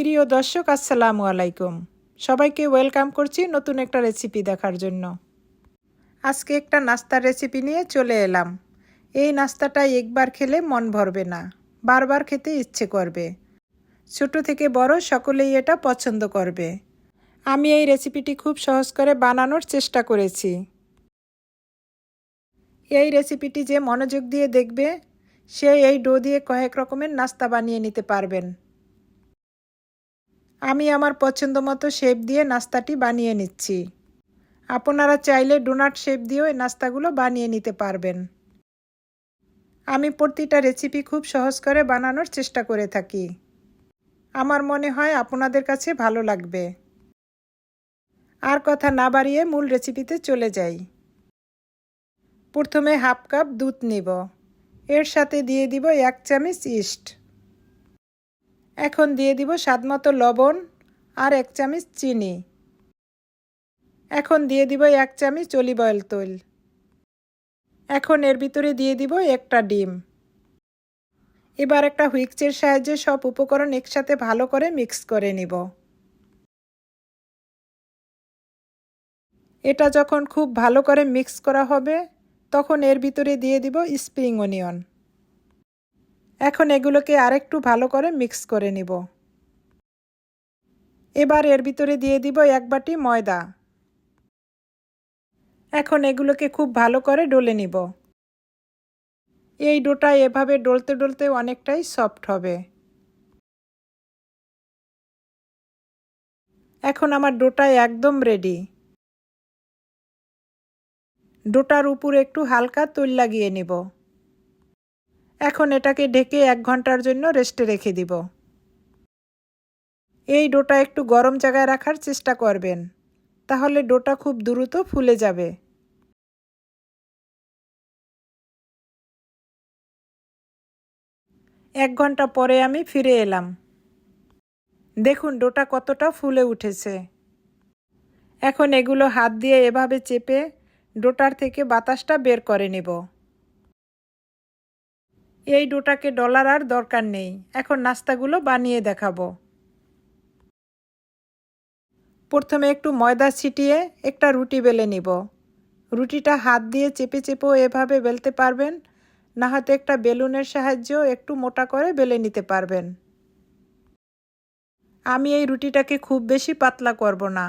প্রিয় দর্শক আসসালামু আলাইকুম। সবাইকে ওয়েলকাম করছি নতুন একটা রেসিপি দেখার জন্য। আজকে একটা নাস্তার রেসিপি নিয়ে চলে এলাম। এই নাস্তাটা একবার খেলে মন ভরবে না, বারবার খেতে ইচ্ছে করবে। ছোট থেকে বড় সকলেই এটা পছন্দ করবে। আমি এই রেসিপিটি খুব সহজ করে বানানোর চেষ্টা করেছি। এই রেসিপিটি যে মনোযোগ দিয়ে দেখবে সে এই ডো দিয়ে কয়েক রকমের নাস্তা বানিয়ে নিতে পারবেন। আমি আমার পছন্দ মতো শেপ দিয়ে নাস্তাটি বানিয়ে নিচ্ছি। আপনারা চাইলে ডোনাট শেপ দিয়েও এই নাস্তাগুলো বানিয়ে নিতে পারবেন। আমি প্রতিটা রেসিপি খুব সহজ করে বানানোর চেষ্টা করে থাকি। আমার মনে হয় আপনাদের কাছে ভালো লাগবে। আর কথা না বাড়িয়ে মূল রেসিপিতে চলে যাই। প্রথমে হাফ কাপ দুধ নিব। এর সাথে দিয়ে দিব 1 চামচ ইস্ট। এখন দিয়ে দিব স্বাদমতো লবণ আর 1 চামচ চিনি। এখন দিয়ে দিব 1 চামচ অলিভ অয়েল তেল। এখন এর ভিতরে দিয়ে দিব একটা ডিম। এবার একটা হুইস্কের সাহায্যে সব উপকরণ একসাথে ভালো করে মিক্স করে নিব। এটা যখন খুব ভালো করে মিক্স করা হবে তখন এর ভিতরে দিয়ে দিব স্প্রিং অনিয়ন। এখন এগুলোকে আরেকটু ভালো করে মিক্স করে নিব। এবার এর ভিতরে দিয়ে দিব 1 বাটি ময়দা। এখন এগুলোকে খুব ভালো করে ডলে নিব। এই ডোটা এভাবে ডলতে ডলতে অনেকটাই সফট হবে। এখন আমার ডোটা একদম রেডি। ডোটার উপরে একটু হালকা তেল লাগিয়ে নিব। এখন এটাকে ঢেকে 1 ঘন্টার জন্য রেস্টে রেখে দিব। এই ডোটা একটু গরম জায়গায় রাখার চেষ্টা করবেন, তাহলে ডোটা খুব দ্রুত ফুলে যাবে। 1 ঘন্টা পরে আমি ফিরে এলাম। দেখুন ডোটা কতটা ফুলে উঠেছে। এখন এগুলো হাত দিয়ে এভাবে চেপে ডোটার থেকে বাতাসটা বের করে নেব। এই ডোটাকে ডলার আর দরকার নেই। এখন নাস্তাগুলো বানিয়ে দেখাবো। প্রথমে একটু ময়দা ছিটিয়ে একটা রুটি বেলে নিব। রুটিটা হাত দিয়ে চেপে চেপেও এভাবে বেলতে পারবেন, না হয়তো একটা বেলুনের সাহায্যেও একটু মোটা করে বেলে নিতে পারবেন। আমি এই রুটিটাকে খুব বেশি পাতলা করব না।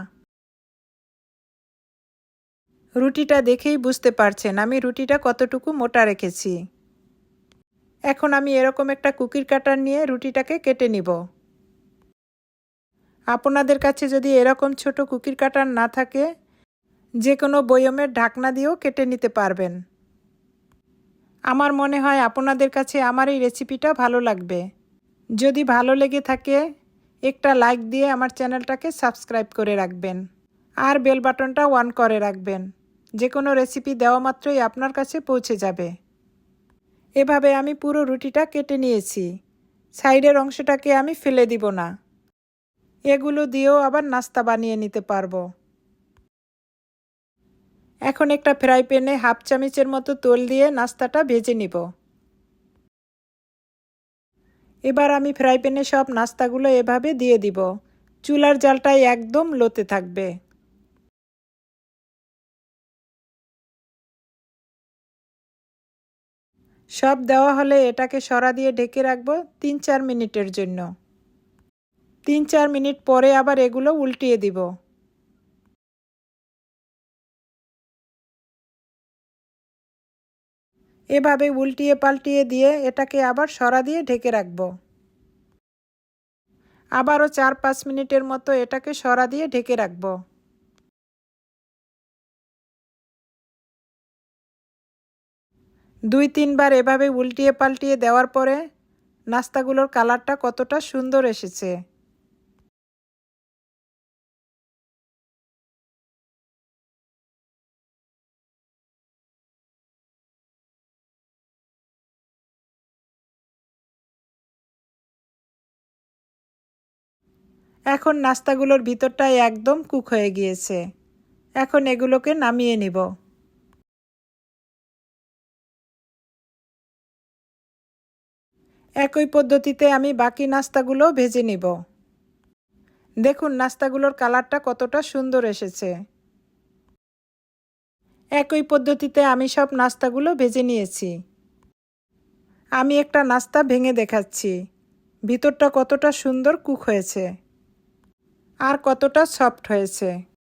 রুটিটা দেখেই বুঝতে পারছেন আমি রুটিটা কতটুকু মোটা রেখেছি। এখন আমি এরকম একটা কুকির কাটার নিয়ে রুটিটাকে কেটে নিব। আপনাদের কাছে যদি এরকম ছোট কুকির কাটার না থাকে যে কোনো বয়মের ঢাকনা দিয়েও কেটে নিতে পারবেন। আমার মনে হয় আপনাদের কাছে আমার এই রেসিপিটা ভালো লাগবে। যদি ভালো লেগে থাকে একটা লাইক দিয়ে আমার চ্যানেলটাকে সাবস্ক্রাইব করে রাখবেন আর বেল বাটনটা অন করে রাখবেন। যে কোনো রেসিপি দেওয়া মাত্রই আপনার কাছে পৌঁছে যাবে। এভাবে আমি পুরো রুটিটা কেটে নিয়েছি। সাইডের অংশটাকে আমি ফেলে দিব না। এগুলো দিয়েও আবার নাস্তা বানিয়ে নিতে পারবো। এখন একটা ফ্রাই প্যানে হাফ চামচের মতো তেল দিয়ে নাস্তাটা ভেজে নিব। এবার আমি ফ্রাই প্যানে সব নাস্তাগুলো এভাবে দিয়ে দিব। চুলার জালটাই একদম লোতে থাকবে। সব দেওয়া হলে এটাকে সরা দিয়ে ঢেকে রাখবো 3-4 মিনিটের জন্য। 3-4 মিনিট পরে আবার এগুলো উল্টিয়ে দিব। এভাবে উল্টিয়ে পাল্টিয়ে দিয়ে এটাকে আবার সরা দিয়ে ঢেকে রাখবো। আবারও 4-5 মিনিটের মতো এটাকে সরা দিয়ে ঢেকে রাখবো। 2-3 বার এভাবে উল্টিয়ে পাল্টিয়ে দেওয়ার পরে নাস্তাগুলোর কালারটা কতটা সুন্দর এসেছে। এখন নাস্তাগুলোর ভিতরটা একদম কুক হয়ে গিয়েছে। এখন এগুলোকে নামিয়ে নিব। একই পদ্ধতিতে আমি বাকি নাস্তাগুলো ভেজে নিব। দেখুন নাস্তাগুলোর কালারটা কতটা সুন্দর এসেছে। একই পদ্ধতিতে আমি সব নাস্তাগুলো ভেজে নিয়েছি। আমি একটা নাস্তা ভেঙে দেখাচ্ছি। ভিতরটা কতটা সুন্দর কুক হয়েছে আর কতটা সফট হয়েছে।